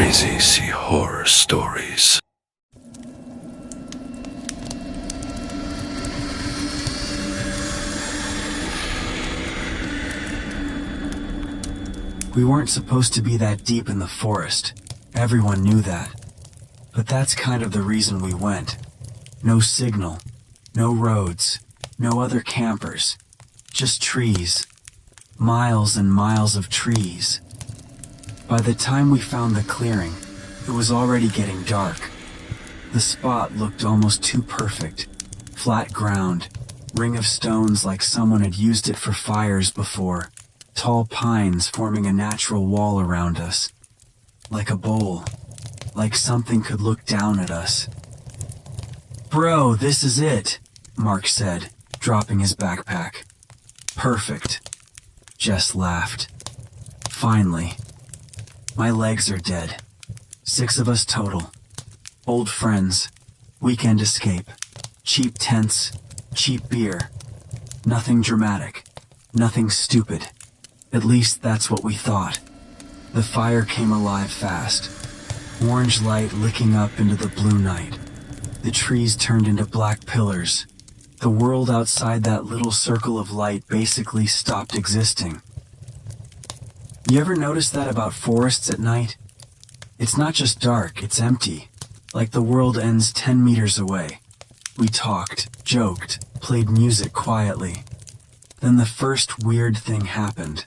Crazy Sea Horror Stories. We weren't supposed to be that deep in the forest. Everyone knew that. But that's kind of the reason we went. No signal, no roads, no other campers. Just trees. Miles and miles of trees. By the time we found the clearing, it was already getting dark. The spot looked almost too perfect. Flat ground, ring of stones like someone had used it for fires before. Tall pines forming a natural wall around us. Like a bowl. Like something could look down at us. "Bro, this is it," Mark said, dropping his backpack. "Perfect." Jess laughed. "Finally." My legs are dead. 6 of us total. Old friends. Weekend escape. Cheap tents. Cheap beer. Nothing dramatic. Nothing stupid. At least that's what we thought. The fire came alive fast. Orange light licking up into the blue night. The trees turned into black pillars. The world outside that little circle of light basically stopped existing. You ever notice that about forests at night? It's not just dark, it's empty. Like the world ends 10 meters away. We talked, joked, played music quietly. Then the first weird thing happened.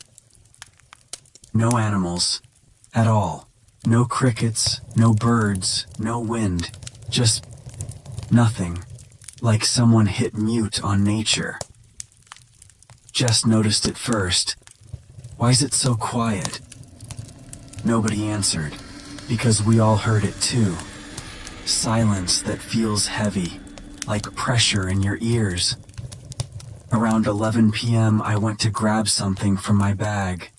No animals. At all. No crickets, no birds, no wind. Just nothing. Like someone hit mute on nature. Jess noticed it first. "Why's it so quiet?" Nobody answered, because we all heard it too. Silence that feels heavy, like pressure in your ears. Around 11 p.m. I went to grab something from my bag.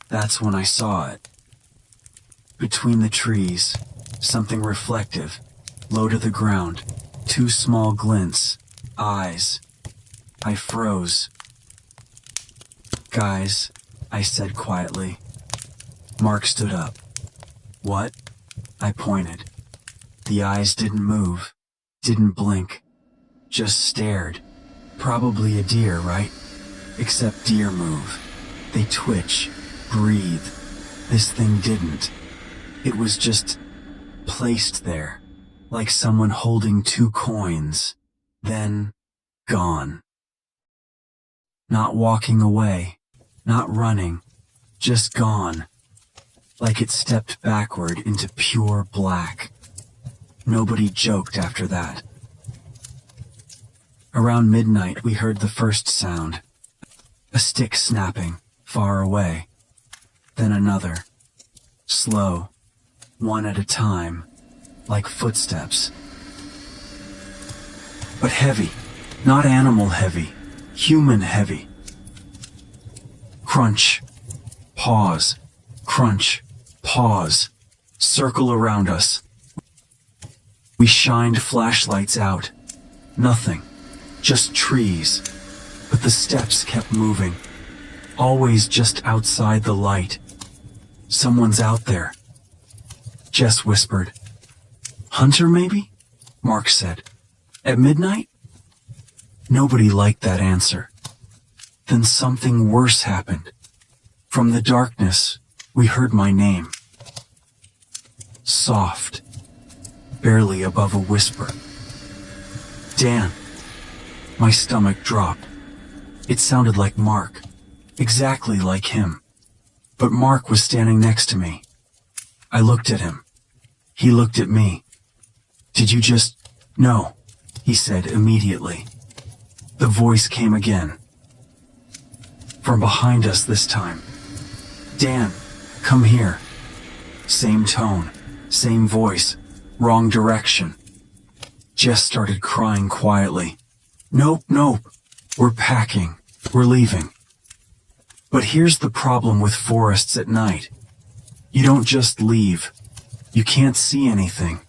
That's when I saw it. Between the trees, something reflective, low to the ground, 2 small glints, eyes. I froze. "Guys," I said quietly. Mark stood up. "What?" I pointed. The eyes didn't move, didn't blink, just stared. Probably a deer, right? Except deer move. They twitch, breathe. This thing didn't. It was just placed there, like someone holding 2 coins, then gone. Not walking away, not running, just gone. Like it stepped backward into pure black. Nobody joked after that. Around midnight we heard the first sound. A stick snapping, far away. Then another. Slow, one at a time, like footsteps. But heavy, not animal heavy, human heavy. Crunch, pause, crunch, pause, circle around us. We shined flashlights out. Nothing, just trees. But the steps kept moving, always just outside the light. "Someone's out there," Jess whispered. "Hunter, maybe?" Mark said. "At midnight?" Nobody liked that answer. Then something worse happened. From the darkness, we heard my name. Soft, barely above a whisper. "Dan." My stomach dropped. It sounded like Mark, exactly like him. But Mark was standing next to me. I looked at him. He looked at me. "Did you just—" "No," he said immediately. The voice came again. From behind us this time. "Dan, come here." Same tone, same voice, wrong direction. Jess started crying quietly. "Nope, nope. We're packing. We're leaving." But here's the problem with forests at night. You don't just leave. You can't see anything.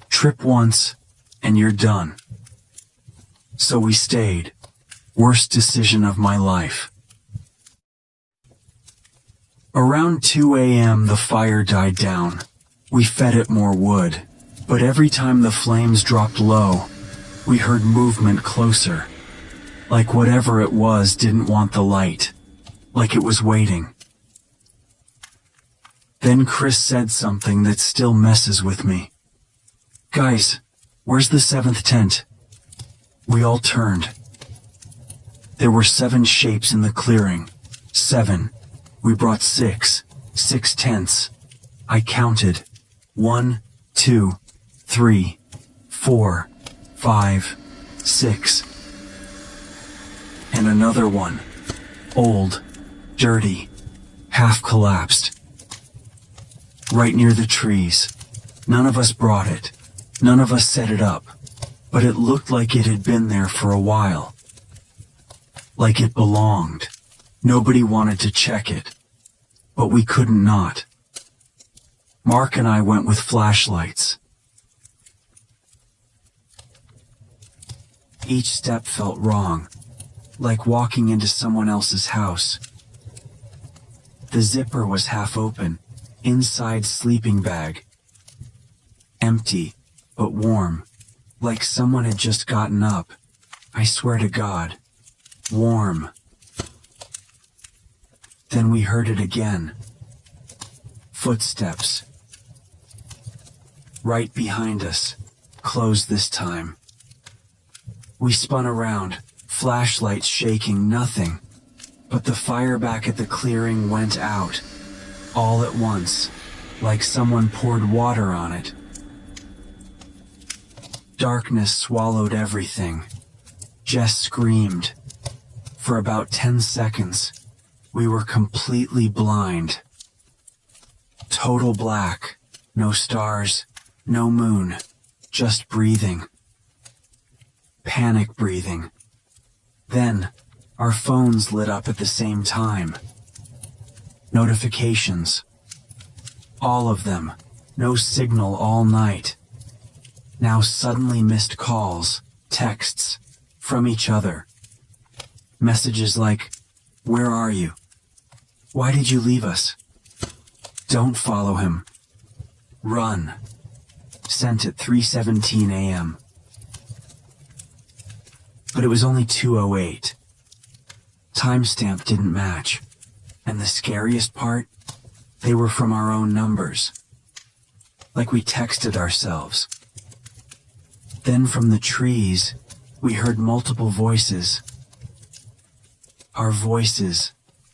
Trip once, and you're done. So we stayed. Worst decision of my life. Around 2 a.m. the fire died down. We fed it more wood, but every time the flames dropped low, we heard movement closer. Like whatever it was didn't want the light. Like it was waiting. Then Chris said something that still messes with me. "Guys, where's the seventh tent?" We all turned. There were 7 shapes in the clearing. 7. We brought 6 tents. I counted. 1, 2, 3, 4, 5, 6. And another one. Old, dirty, half collapsed. Right near the trees. None of us brought it. None of us set it up. But it looked like it had been there for a while. Like it belonged. Nobody wanted to check it. But we couldn't not. Mark and I went with flashlights. Each step felt wrong, like walking into someone else's house. The zipper was half open, inside sleeping bag. Empty, but warm, like someone had just gotten up. I swear to God. Warm. Then we heard it again. Footsteps. Right behind us, closed this time. We spun around, flashlights shaking, nothing. But the fire back at the clearing went out, all at once, like someone poured water on it. Darkness swallowed everything. Jess screamed. For about 10 seconds, we were completely blind. Total black, no stars, no moon, just breathing. Panic breathing. Then, our phones lit up at the same time. Notifications. All of them. No signal all night. Now suddenly missed calls, texts, from each other. Messages like, "Where are you? Why did you leave us? Don't follow him. Run." Sent at 3:17 a.m. But it was only 2:08. Timestamp didn't match. And the scariest part, they were from our own numbers. Like we texted ourselves. Then from the trees, we heard multiple voices. Our voices,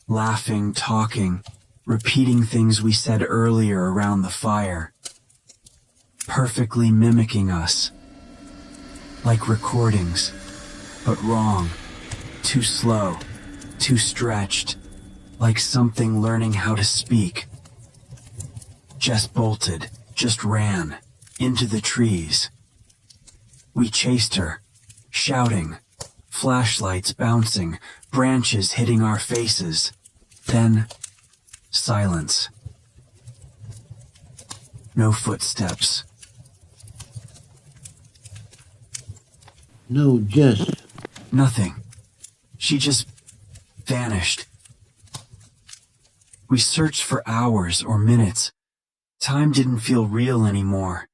laughing, talking, repeating things we said earlier around the fire. Perfectly mimicking us. Like recordings, but wrong, too slow, too stretched, like something learning how to speak. Jess bolted, just ran, into the trees. We chased her, shouting, flashlights bouncing, branches hitting our faces. Then, silence. No footsteps. No, Jess. Nothing. She just vanished. We searched for hours or minutes. Time didn't feel real anymore.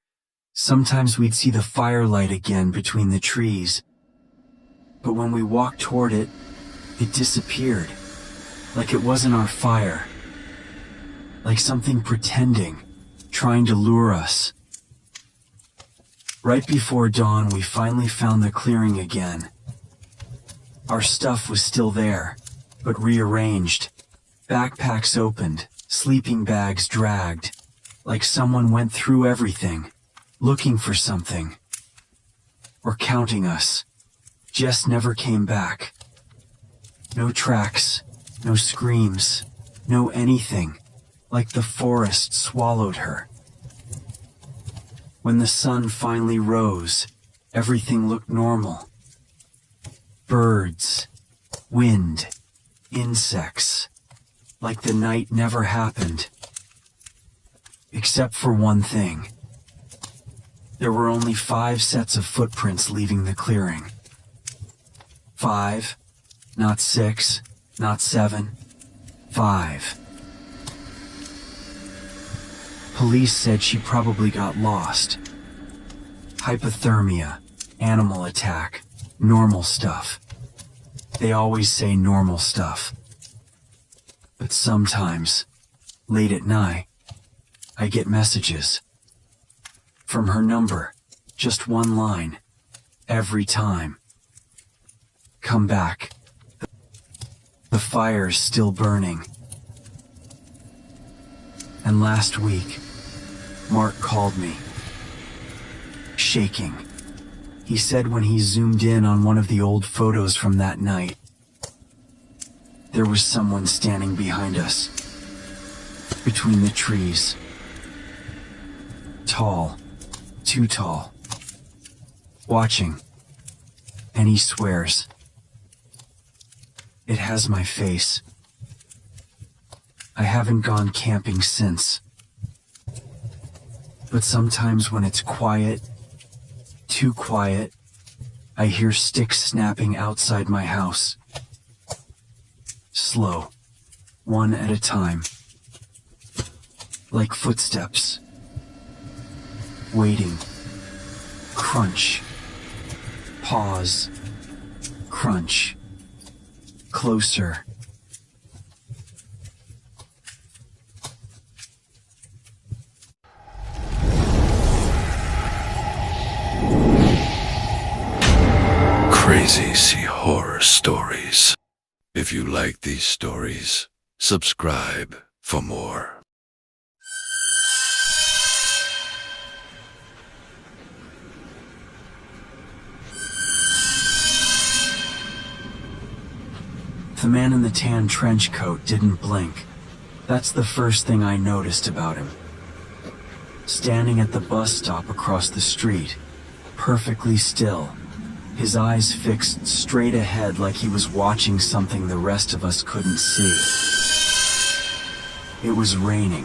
Sometimes we'd see the firelight again between the trees. But when we walked toward it, it disappeared. Like it wasn't our fire. Like something pretending, trying to lure us. Right before dawn, we finally found the clearing again. Our stuff was still there, but rearranged. Backpacks opened, sleeping bags dragged, like someone went through everything, looking for something. Or counting us. Jess never came back. No tracks, no screams, no anything, like the forest swallowed her. When the sun finally rose, everything looked normal. Birds, wind, insects, like the night never happened. Except for one thing. There were only 5 sets of footprints leaving the clearing. 5, not 6, not 7, 5. Police said she probably got lost. Hypothermia, animal attack, normal stuff. They always say normal stuff. But sometimes, late at night, I get messages. From her number, just one line, every time. Come back. The fire's still burning. And last week, Mark called me. Shaking. He said when he zoomed in on one of the old photos from that night, there was someone standing behind us, between the trees. Tall, too tall. Watching. And he swears. It has my face. I haven't gone camping since. But sometimes when it's quiet, too quiet, I hear sticks snapping outside my house. Slow, one at a time. Like footsteps. Waiting. Crunch. Pause. Crunch. Closer. Crazy Sea Horror Stories. If you like these stories, subscribe for more. The man in the tan trench coat didn't blink. That's the first thing I noticed about him. Standing at the bus stop across the street, perfectly still, his eyes fixed straight ahead like he was watching something the rest of us couldn't see. It was raining,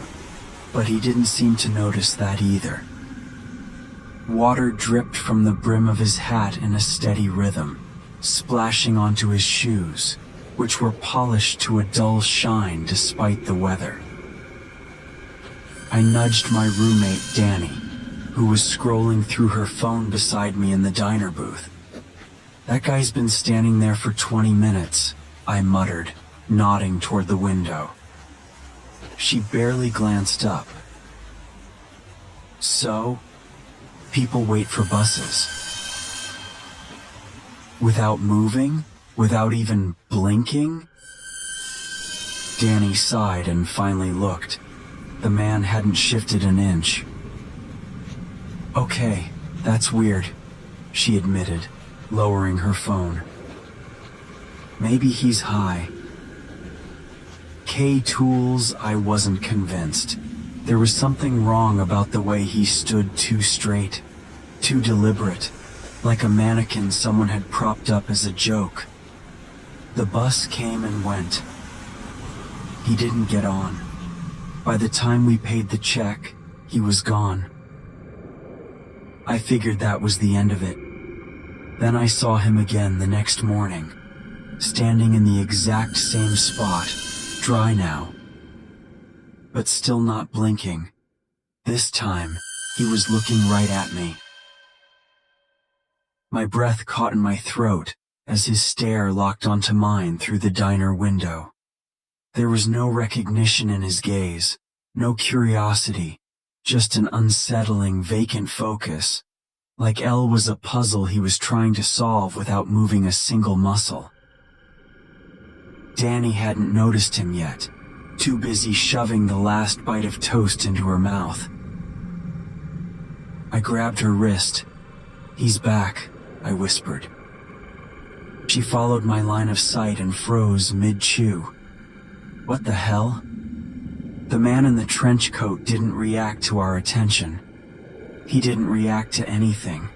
but he didn't seem to notice that either. Water dripped from the brim of his hat in a steady rhythm, splashing onto his shoes, which were polished to a dull shine despite the weather. I nudged my roommate Danny, who was scrolling through her phone beside me in the diner booth. That guy's been standing there for 20 minutes, I muttered, nodding toward the window. She barely glanced up. So, people wait for buses. Without moving? Without even blinking? Danny sighed and finally looked. The man hadn't shifted an inch. Okay, that's weird, she admitted, lowering her phone. Maybe he's high. K-Tools, I wasn't convinced. There was something wrong about the way he stood too straight, too deliberate, like a mannequin someone had propped up as a joke. The bus came and went. He didn't get on. By the time we paid the check, he was gone. I figured that was the end of it. Then I saw him again the next morning, standing in the exact same spot, dry now, but still not blinking. This time, he was looking right at me. My breath caught in my throat as his stare locked onto mine through the diner window. There was no recognition in his gaze, no curiosity, just an unsettling, vacant focus, like Elle was a puzzle he was trying to solve without moving a single muscle. Danny hadn't noticed him yet, too busy shoving the last bite of toast into her mouth. I grabbed her wrist. "He's back," I whispered. She followed my line of sight and froze mid-chew. What the hell? The man in the trench coat didn't react to our attention. He didn't react to anything.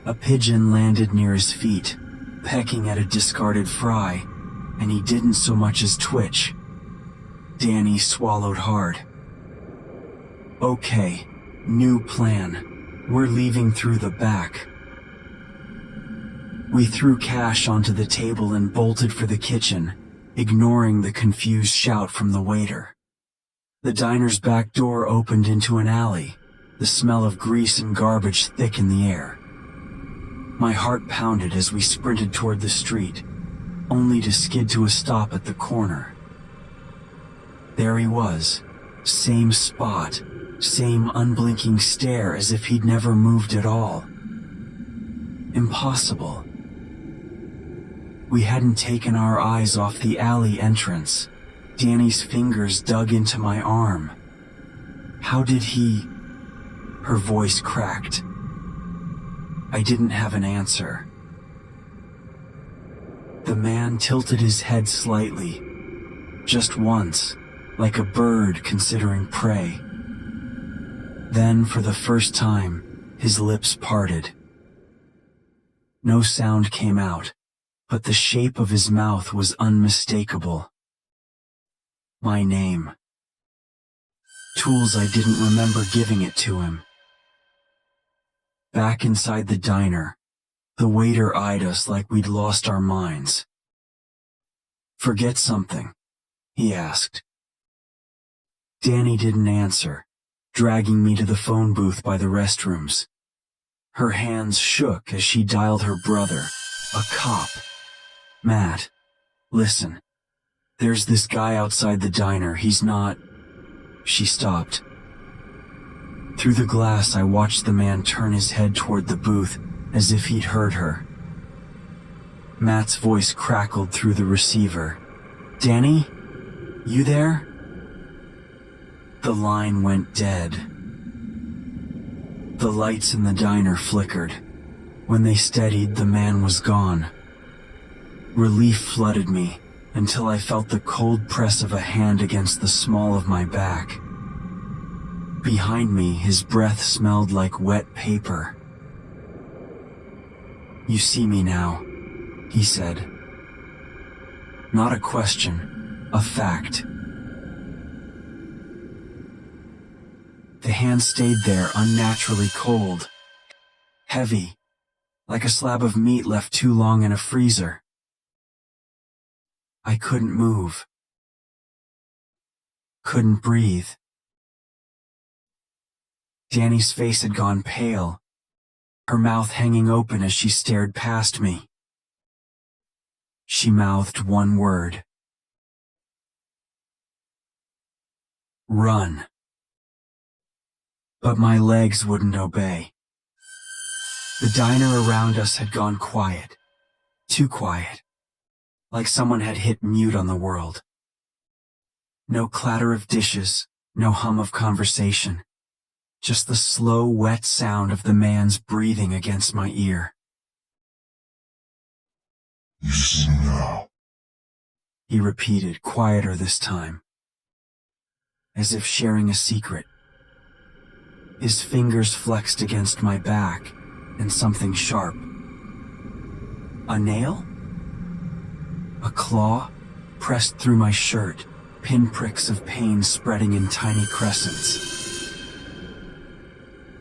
A pigeon landed near his feet, pecking at a discarded fry, and he didn't so much as twitch. Danny swallowed hard. Okay, new plan. We're leaving through the back. We threw cash onto the table and bolted for the kitchen, ignoring the confused shout from the waiter. The diner's back door opened into an alley, the smell of grease and garbage thick in the air. My heart pounded as we sprinted toward the street, only to skid to a stop at the corner. There he was, same spot, same unblinking stare as if he'd never moved at all. Impossible. We hadn't taken our eyes off the alley entrance. Danny's fingers dug into my arm. How did he... Her voice cracked. I didn't have an answer. The man tilted his head slightly, just once, like a bird considering prey. Then, for the first time, his lips parted. No sound came out, but the shape of his mouth was unmistakable. My name. Tools I didn't remember giving it to him. Back inside the diner, the waiter eyed us like we'd lost our minds. "Forget something?" he asked. Danny didn't answer, dragging me to the phone booth by the restrooms. Her hands shook as she dialed her brother, a cop. "Matt, listen. There's this guy outside the diner. He's not..." She stopped. Through the glass, I watched the man turn his head toward the booth, as if he'd heard her. Matt's voice crackled through the receiver. "Danny? You there?" The line went dead. The lights in the diner flickered. When they steadied, the man was gone. Relief flooded me until I felt the cold press of a hand against the small of my back. Behind me, his breath smelled like wet paper. "You see me now," he said. Not a question, a fact. The hand stayed there, unnaturally cold. Heavy, like a slab of meat left too long in a freezer. I couldn't move. Couldn't breathe. Danny's face had gone pale, her mouth hanging open as she stared past me. She mouthed one word. "Run." But my legs wouldn't obey. The diner around us had gone quiet. Too quiet. Like someone had hit mute on the world. No clatter of dishes, no hum of conversation. Just the slow, wet sound of the man's breathing against my ear. "You see me now," he repeated, quieter this time, as if sharing a secret. His fingers flexed against my back, and something sharp. A nail? A claw pressed through my shirt, pinpricks of pain spreading in tiny crescents.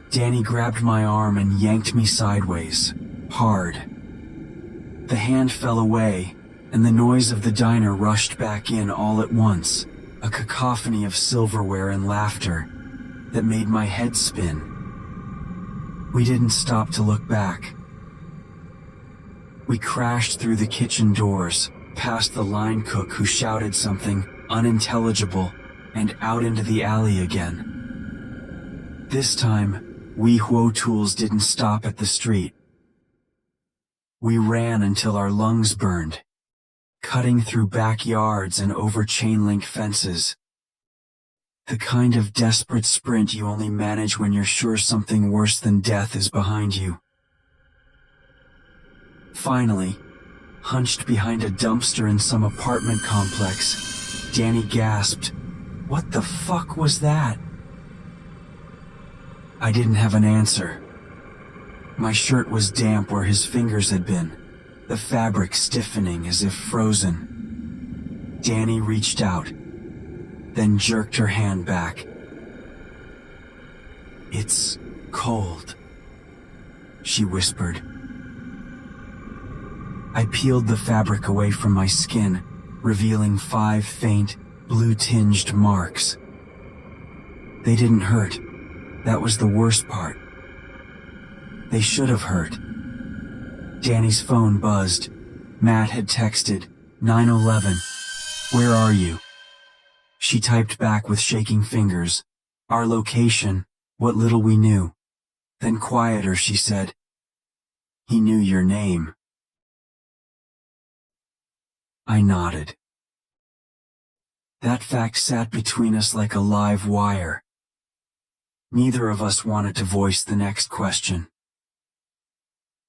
Danny grabbed my arm and yanked me sideways, hard. The hand fell away, and the noise of the diner rushed back in all at once, a cacophony of silverware and laughter that made my head spin. We didn't stop to look back. We crashed through the kitchen doors, past the line cook who shouted something unintelligible, and out into the alley again. This time, we Huo Tools didn't stop at the street. We ran until our lungs burned, cutting through backyards and over chain-link fences. The kind of desperate sprint you only manage when you're sure something worse than death is behind you. Finally, hunched behind a dumpster in some apartment complex, Danny gasped, "What the fuck was that?" I didn't have an answer. My shirt was damp where his fingers had been, the fabric stiffening as if frozen. Danny reached out, then jerked her hand back. "It's cold," she whispered. I peeled the fabric away from my skin, revealing 5 faint, blue-tinged marks. They didn't hurt. That was the worst part. They should have hurt. Danny's phone buzzed. Matt had texted, 911. Where are you? She typed back with shaking fingers. Our location, what little we knew. Then quieter, she said, he knew your name. I nodded. That fact sat between us like a live wire. Neither of us wanted to voice the next question.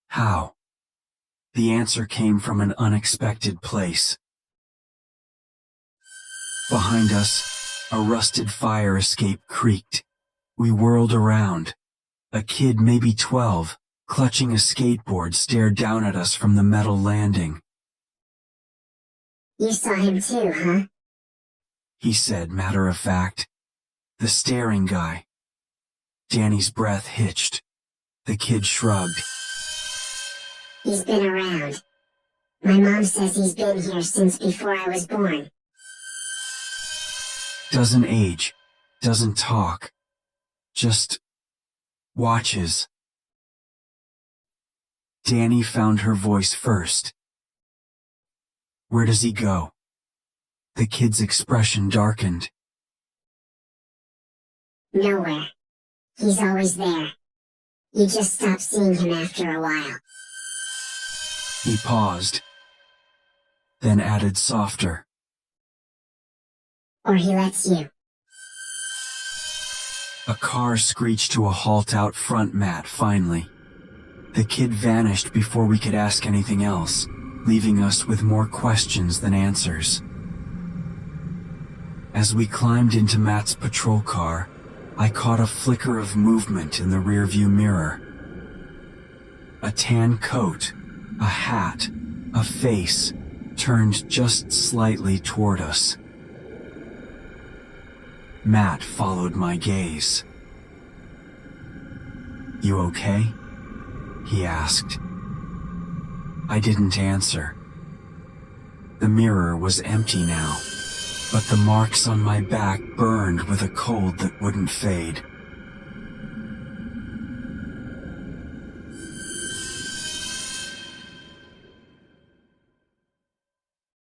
How? The answer came from an unexpected place. Behind us, a rusted fire escape creaked. We whirled around. A kid, maybe 12, clutching a skateboard, stared down at us from the metal landing. You saw him too, huh? He said, matter of fact. The staring guy. Danny's breath hitched. The kid shrugged. He's been around. My mom says he's been here since before I was born. Doesn't age. Doesn't talk. Just watches. Danny found her voice first. Where does he go? The kid's expression darkened. Nowhere. He's always there. You just stop seeing him after a while. He paused, then added softer. Or he lets you. A car screeched to a halt out front, Matt, finally. The kid vanished before we could ask anything else, leaving us with more questions than answers. As we climbed into Matt's patrol car, I caught a flicker of movement in the rearview mirror. A tan coat, a hat, a face, turned just slightly toward us. Matt followed my gaze. You okay? He asked. I didn't answer. The mirror was empty now, but the marks on my back burned with a cold that wouldn't fade.